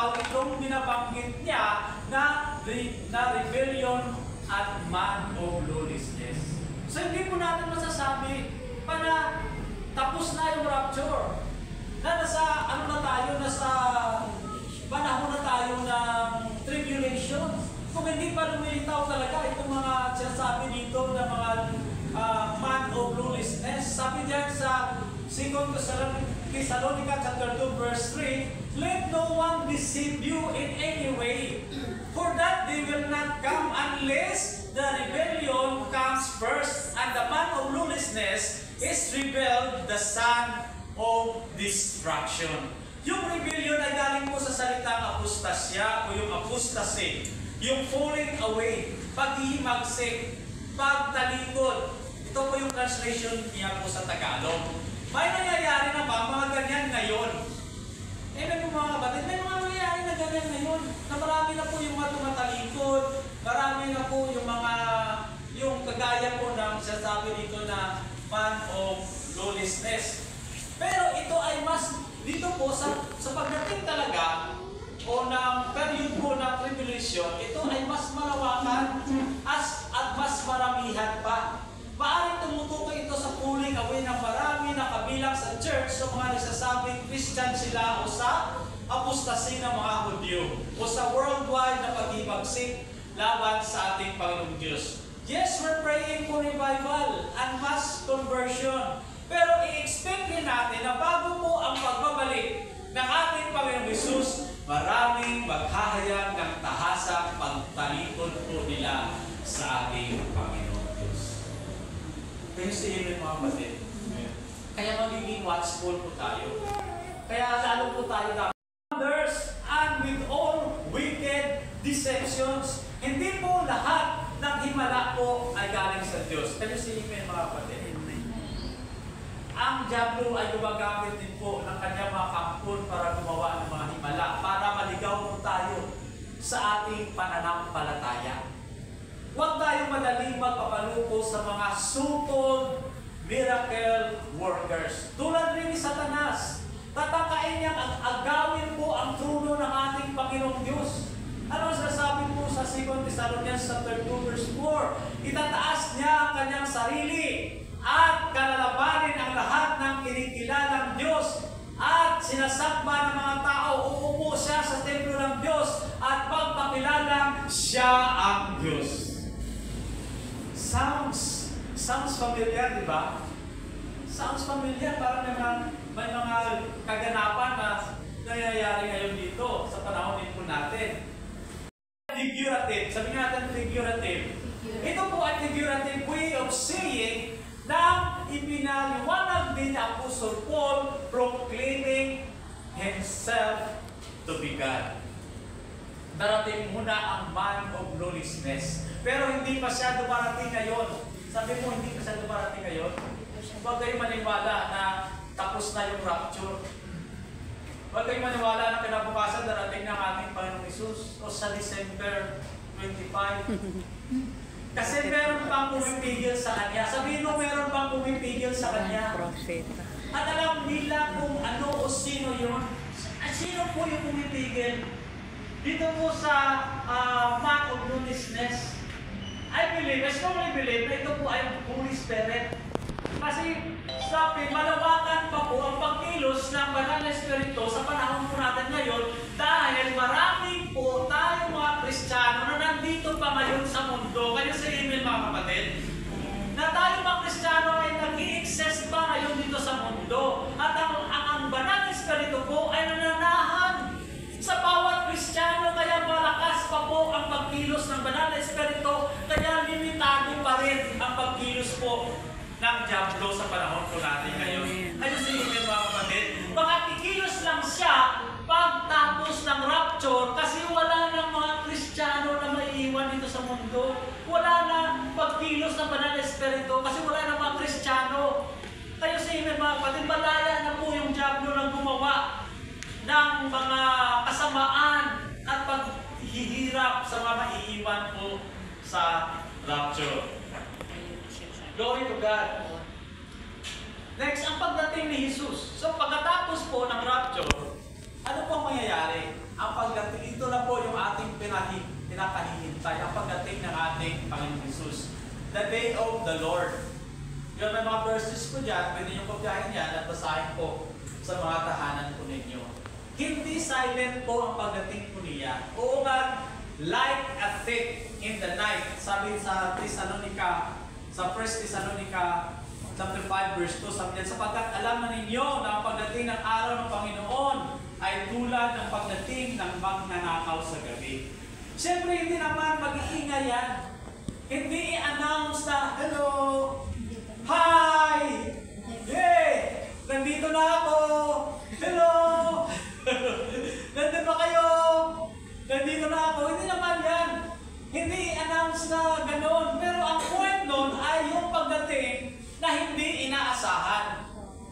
tao itong binabanggit niya na rebellion at man of lawlessness. So hindi po natin masasabi na tapos na yung rapture. Na nasa nasa panahon na tayo ng tribulation. Kung hindi pa lumilitaw talaga itong mga sinasabi dito na mga man of lawlessness. Sabi diyan sa 2 Thessalonica chapter 2 verse 3, let no one deceive you in any way, for that they will not come unless the rebellion comes first, and the man of lawlessness is rebelled, the son of destruction. Yung rebellion ay galing po sa salitang apostasya o yung apostasy, yung falling away, paghihimagsik, pagtalikod. Ito po yung translation niya po sa Tagalog. May nangyayari na ba mga ganyan ngayon? May mga kapatid, may mga nangyayari na ganyan ngayon. Na marami na po yung mga tumatalikod, marami na po yung kagaya po ng sasabi dito na man of lawlessness. Pero ito ay mas, dito po sa pagdating talaga o ng period po ng tribulation, ito ay mas malawakan at mas maramihan pa. Maaaring tumutukoy ito sa pulling away ng marami na kabilang sa church sa mga nagsasabing Christian sila o sa apostasy ng mga Hudyo o sa worldwide na pag-ibagsik laban sa ating Panginoong Diyos. Yes, we're praying for revival and mass conversion. Pero i-expect din natin na bago po ang pagbabalik ng ating Panginoong Hesus, maraming maghahayag ng tahasang pagtalikod po nila sa ating Panginoon. Kaya siya mga kapatid. Kaya magiging watchful po tayo. Kaya lalo po tayo dapat. Others and with all wicked deceptions, hindi po lahat ng himala po ay galing sa Diyos. Kaya siya mga kapatid. Ang diablo ay gumagamit din po ng kanyang mga kampon para gumawa ng mga himala, para maligaw po tayo sa ating pananampalataya. Huwag tayong madaling magpapalupo sa mga so-called miracle workers. Tulad rin ni Satanas, tatakain niyang agawin po ang trono ng ating Panginoong Diyos. Ano sasabi po sa 2 Thessalonians chapter 2 verse 4? Itataas niya ang kanyang sarili at kalalabanin ang lahat ng kinikilalang Diyos at sinasakba ng mga tao. Uupo siya sa templo ng Diyos at pagpakilalang siya ang Diyos. Sounds familiar, di ba? Sounds familiar, parang may mga kaganapan na nangyayari ngayon dito sa panahon din po natin. Figurative, sabi natin figurative. Ito po ay figurative way of saying na ipinaliwanag din ni Apostle Paul proclaiming himself to be God. Darating muna ang man of lawlessness. Pero hindi pa siya dumarating ngayon. Sabi mo, hindi pa siya dumarating ngayon. Huwag kayong maniwala na tapos na yung rapture. Huwag kayong maniwala na kinabukasan darating ng ating Panginoong Hesus o sa December 25. Kasi meron pang pumipigil sa Kanya. Sabihin mo, meron pang pumipigil sa Kanya. At alam nila kung ano o sino yun. At sino po yung pumipigil? Dito po sa man of lawlessness, I believe, I strongly believe na ito po ay Holy Spirit. Kasi sabi, malawakan pa po ang pagkilos ng Banal na Espiritu sa panahon po natin ngayon dahil marami po tayong mga Kristiyano na nandito pa ngayon sa mundo. Kayo sa email mga kapatid, na tayo mga Kristiyano ay nag-i-exist pa ngayon dito sa mundo. At ang Banal na Espiritu po ay nananahan sa bawat Kristiyano, kaya malakas pa po ang pagkilos ng Banal na Espiritu, kaya limitado pa rin ang pagkilos po ng diablo sa panahon po natin ngayon. Ano sa inyo mga kapatid? Baka kikilos lang siya pagtapos ng rapture kasi wala nang mga Kristiyano na maiiwan dito sa mundo. Wala na pagkilos ng Banal na Espiritu kasi wala na mga Kristiyano. Kayo sa inyo mga kapatid, malaya na po yung diablo ng gumawa ng mga kasamaan at paghihirap sa mga maiiwan po sa rapture. Glory to God. Next, ang pagdating ni Jesus. So pagkatapos po ng rapture, ano pong mangyayari? Ang pagdating hinihintay ang pagdating ng ating Panginoon Jesus. The day of the Lord. Yun, may mga verses po dyan, pwede nyo kopyahin yan at basahin po sa mga tahanan po ninyo. Hindi silent po ang pagdating po niya. Oo nga, like a thief in the night. Sabi sa Thessalonica, sa 1 Thessalonica chapter 5 verse 2, sabi niyan, sapagkat alam na ninyo na ang pagdating ng araw ng Panginoon ay tulad ng pagdating ng magnanakaw sa gabi. Siyempre, hindi naman mag-iingay yan. Hindi i-announce na, hello, hi, hey, nandito na ako, hello, nandito ba kayo, nandito na ako. Hindi naman yan. Hindi i-announce na gano'n. Pero ang point nun ay yung pagdating na hindi inaasahan.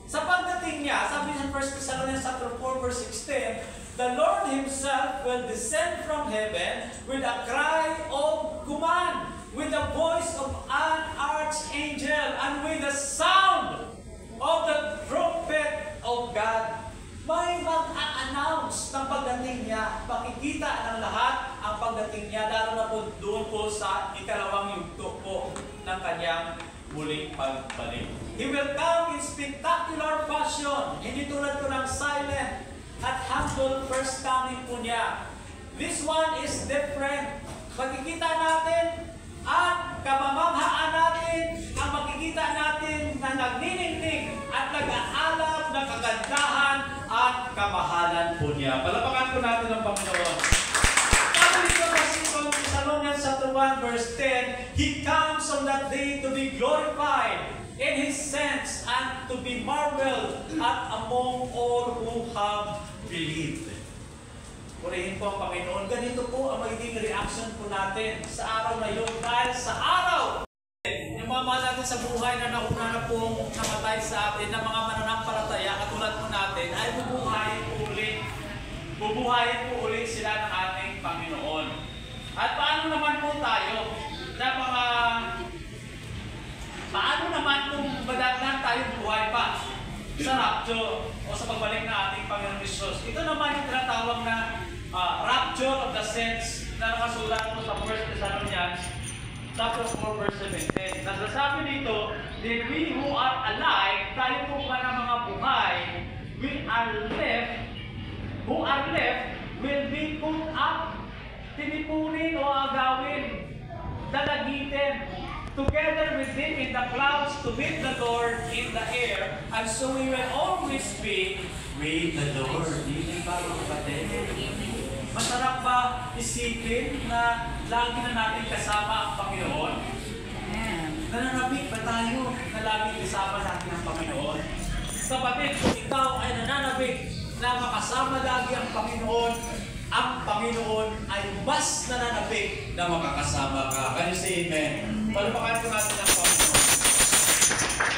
Sa pagdating niya, sabi sa 1 Thessalonians chapter 4 verse 16, the Lord Himself will descend from heaven with a cry of command, with the voice of an archangel, and with the sound of the trumpet of God. May mag-a-announce ng pagdating niya. Pakikita ng lahat ang pagdating niya, lalo na po doon po sa ikalawang yugto po ng kanyang muling pagbalik. He will come in spectacular fashion. Hindi tulad po ng silent at humble first coming po niya. This one is different. Makikita natin at kamamanghaan natin ang makikita natin na nagniningning at nag-aalap ng kagandahan at kamahalan po niya. Palapakan po natin ang Panginoon. Sabi dito sa 2 Thessalonians chapter 1 verse 10, He comes on that day to be glorified in His saints and to be marveled at among all who have believed. Purihin po ang Panginoon. Ganito po ang magiging reaction po natin sa araw na yun. Dahil sa araw, yung mga mahal natin sa buhay na nauna na pong namatay sa atin, na mga mananampalataya, katulad po natin, ay bubuhayin po ulit. Bubuhayin po ulit sila ng ating Panginoon. At paano naman po tayo na mga... Paano naman kung madagnan tayo buhay pa sa rapture o sa pagbalik ng ating Panginoon Jesus? Ito naman yung tinatawag na rapture of the saints na nakasulat po sa 1 Thessalonians chapter 4 verse 17. Nasasabi dito, that we who are alive, tayo po ba ng mga buhay, who are left, will be put up, tinipunin o agawin, dalagitin, together with Him in the clouds to meet the Lord in the air, and so we will always be with the Lord. Hindi ba mga kapatid? Masarap ba isipin na lagi na natin kasama ang Panginoon? Nananabik ba tayo na lagi kasama natin ang Panginoon? Kapatid, kung ikaw ay nananabik na makasama lagi ang Panginoon ay mas nananabik na makakasama ka. Can you say amen? Palupakan ko natin ang Panginoon.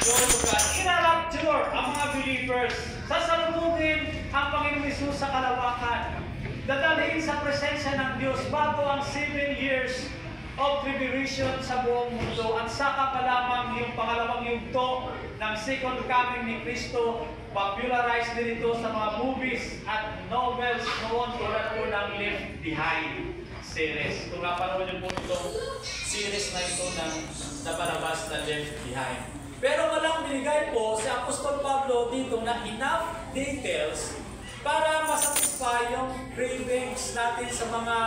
Glory to God. In-rapture ang mga believers. Sasalubugin ang Panginoon Jesus sa kalawakan. Dadalhin sa presensya ng Diyos bago ang 7 years of tribulation sa buong mundo. At saka pa lamang yung pangalawang yugto ng second coming ni Kristo, popularized din ito sa mga movies at novels noon tulad po ng Left Behind series. Kung napanood niyo po itong series na ito ng napalabas na Left Behind. Pero walang binigay po si Apostol Pablo dito na enough details para masatisfy yung cravings natin sa mga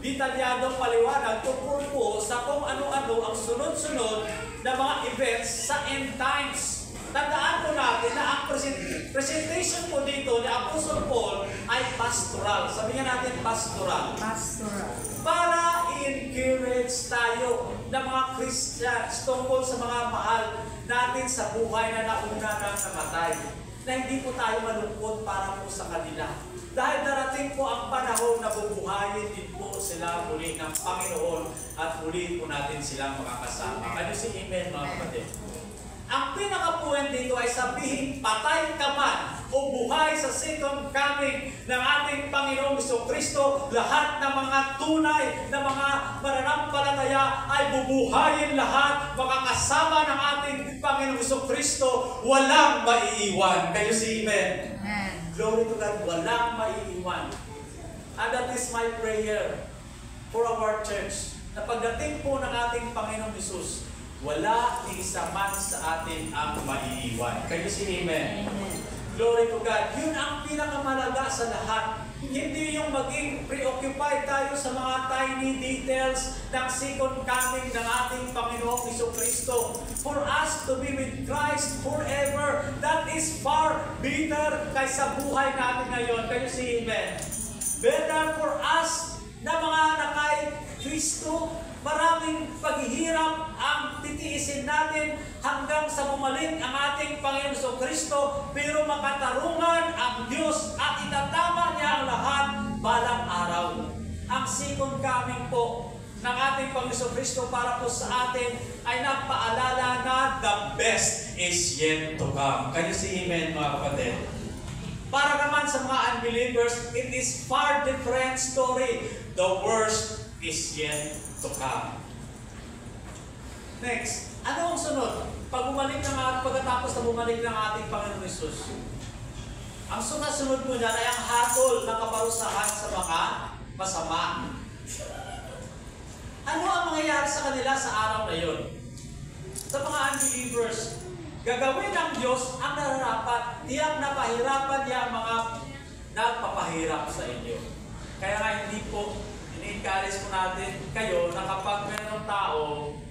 detalyadong paliwanag tungkol po sa kung ano-ano ang sunod-sunod na mga events sa end times. Tandaan po natin na ang presentation po dito ni Apostle Paul ay pastoral. Sabi nga natin pastoral. Pastoral. Para i-encourage tayo ng mga Christians tungkol sa mga mahal natin sa buhay na nauna ng namatay. Na hindi po tayo malungkot para po sa kanila. Dahil darating po ang panahon na bubuhayin din po sila muli ng Panginoon at muli po natin silang makakasama. Ano si amen mga kapatid? Ang pinaka-point dito ay sabihin, patay ka man o buhay sa second coming ng ating Panginoong Jesucristo, lahat ng mga tunay na mga mananampalataya ay bubuhayin lahat, makakasama ng ating Panginoong Jesucristo, walang maiiwan. Kayo si amen? Glory to God, walang maiiwan. And that is my prayer for our church. na pagdating po ng ating Panginoong Hesus, wala ni isa man sa atin ang maiiwan. Kayo si Amen. Glory to God. Yun ang pinakamalaga sa lahat. Hindi yung maging preoccupied tayo sa mga tiny details ng second coming ng ating Panginoong Jesucristo. For us to be with Christ forever, that is far better kaysa buhay natin ngayon. Kayo si Amen. Better for us na mga anak kay Kristo, maraming paghihirap ang titiisin natin hanggang sa bumalik ang ating Panginoon Jesucristo, pero makatarungan ang Diyos at itatama niya ang lahat balang araw. Ang second coming po ng ating Panginoon Jesucristo para po sa atin ay nagpaalala na the best is yet to come. Kayo si Amen, mga kapatid. Para naman sa mga unbelievers, it is far different story. The worst is yet to come. Next, ano ang sunod? Pagkatapos na bumalik ng ating Panginoon Hesus, ang sunod po niya ay ang hatol ng kaparusahan sa mga masama. Ano ang mangyayari sa kanila sa araw na yun? Sa mga unbelievers, gagawin ng Diyos ang nararapat. Tiyang napahirapan niya ang mga nagpapahirap sa inyo. Kaya nga hindi po ini-encourage po natin kayo na kapag mayroong tao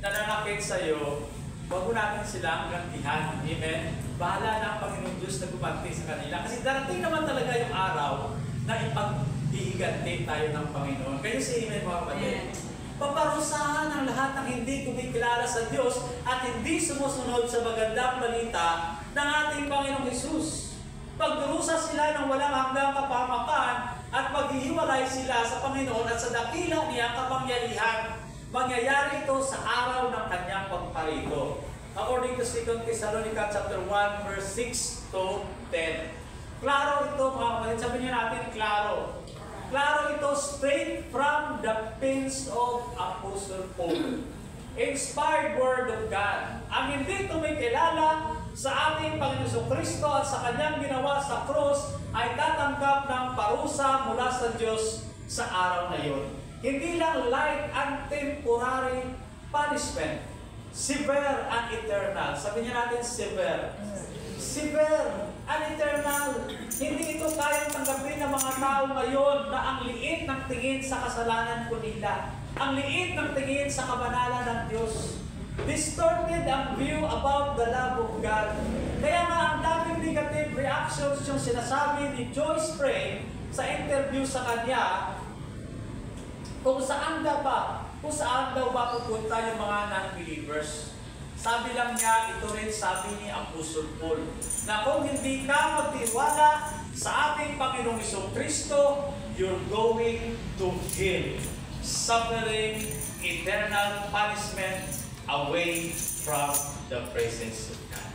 na nanakit sa iyo, huwag mo natin silang gantihan. Amen? Bahala na ang Panginoon Diyos na gumanti sa kanila. Kasi darating naman talaga yung araw na ipag-ihiganti tayo ng Panginoon. Kayo si Amen, mga kapatid. Paparusahan ang lahat ng hindi kumikilala sa Diyos at hindi sumusunod sa magandang balita ng ating Panginoong Hesus. Pagdurusa sila ng walang hanggang kapahamakan at maghihiwalay sila sa Panginoon at sa dakila niyang kapangyarihan. Mangyayari ito sa araw ng kanyang pagparito. According to 2 Thessalonians chapter 1 verse 6 to 10. Klaro ito, mga kapatid. Sabihin niya natin, klaro. Klaro ito straight from the pens of Apostle Paul. Inspired word of God. Ang hindi tumikilala sa ating Panginoon Jesucristo at sa kanyang ginawa sa krus ay tatanggap ng parusa mula sa Diyos sa araw na iyon. Hindi lang light and temporary punishment. Severe and eternal. Sabi niya natin, severe. Severe and eternal. Hindi ito kayang tanggapin ng mga tao ngayon na ang liit ng tingin sa kasalanan ko nila. Ang liit ng tingin sa kabanalan ng Diyos. Distorted ang view about the love of God. Kaya nga ang daming negative reactions yung sinasabi ni Joyce Frame sa interview sa kanya kung saan daw ba pupunta yung mga non-believers. Sabi lang niya, ito rin sabi ni Apostle Paul, na kung hindi ka magtiwala sa ating Panginoong Jesucristo, you're going to hell, suffering eternal punishment away from the presence of God.